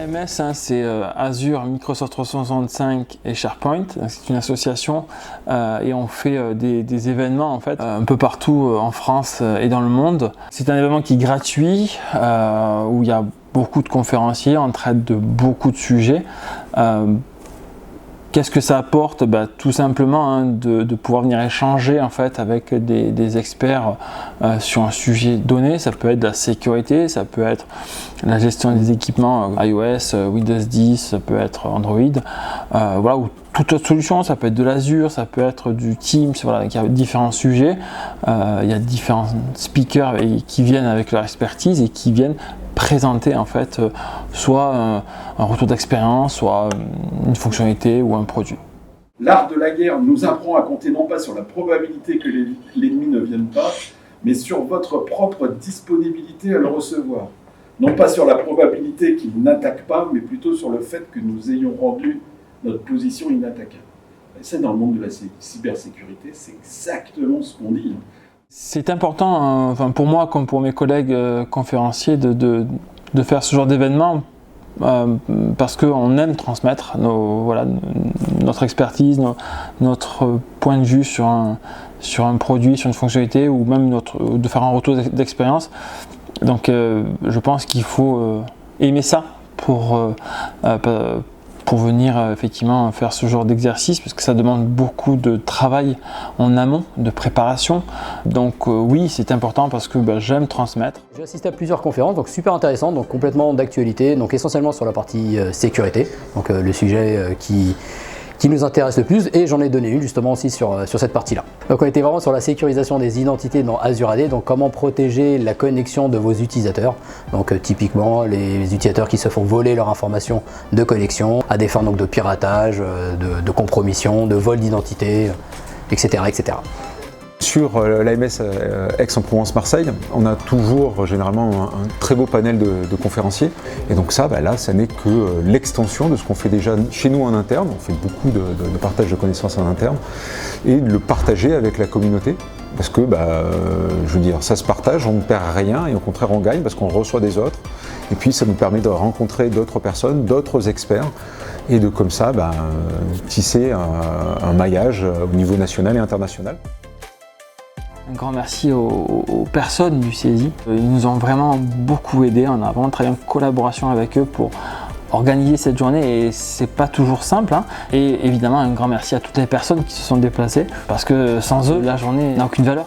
l'AMS, c'est Azure, Microsoft 365 et SharePoint. C'est une association et on fait des événements en fait un peu partout en France et dans le monde. C'est un événement qui est gratuit où il y a beaucoup de conférenciers, on traite de beaucoup de sujets. Qu'est-ce que ça apporte? Tout simplement de pouvoir venir échanger en fait avec des experts sur un sujet donné. Ça peut être de la sécurité, ça peut être la gestion des équipements iOS, Windows 10, ça peut être Android, voilà, ou toute autre solution. Ça peut être de l'Azure, ça peut être du Teams. Voilà, il y a différents sujets, il y a différents speakers qui viennent avec leur expertise et qui viennent présenter en fait soit un retour d'expérience, soit une fonctionnalité ou un produit. L'art de la guerre nous apprend à compter non pas sur la probabilité que l'ennemi ne vienne pas, mais sur votre propre disponibilité à le recevoir. Non pas sur la probabilité qu'il n'attaque pas, mais plutôt sur le fait que nous ayons rendu notre position inattaquable. Et ça, dans le monde de la cybersécurité, c'est exactement ce qu'on dit. C'est important, enfin pour moi comme pour mes collègues conférenciers, de faire ce genre d'événement parce qu'on aime transmettre notre expertise, notre point de vue sur un produit, sur une fonctionnalité ou même de faire un retour d'expérience. Donc je pense qu'il faut aimer ça pour venir effectivement faire ce genre d'exercice, parce que ça demande beaucoup de travail en amont, de préparation. Donc oui, c'est important parce que j'aime transmettre. J'ai assisté à plusieurs conférences, donc super intéressant, donc complètement d'actualité, donc essentiellement sur la partie sécurité, donc le sujet qui nous intéresse le plus, et j'en ai donné une justement aussi sur cette partie-là. Donc on était vraiment sur la sécurisation des identités dans Azure AD, donc comment protéger la connexion de vos utilisateurs, donc typiquement les utilisateurs qui se font voler leur information de connexion à des fins donc de piratage, de compromission, de vol d'identité, etc., etc. Sur l'AMS Aix-en-Provence-Marseille, on a toujours généralement un très beau panel de conférenciers. Et donc ça, là, ça n'est que l'extension de ce qu'on fait déjà chez nous en interne. On fait beaucoup de partage de connaissances en interne et de le partager avec la communauté. Parce que, je veux dire, ça se partage, on ne perd rien et au contraire on gagne parce qu'on reçoit des autres. Et puis ça nous permet de rencontrer d'autres personnes, d'autres experts et de comme ça tisser un maillage au niveau national et international. Un grand merci aux personnes du CESI. Ils nous ont vraiment beaucoup aidés. On a vraiment travaillé en collaboration avec eux pour organiser cette journée et c'est pas toujours simple. Et évidemment, un grand merci à toutes les personnes qui se sont déplacées parce que sans eux, la journée n'a aucune valeur.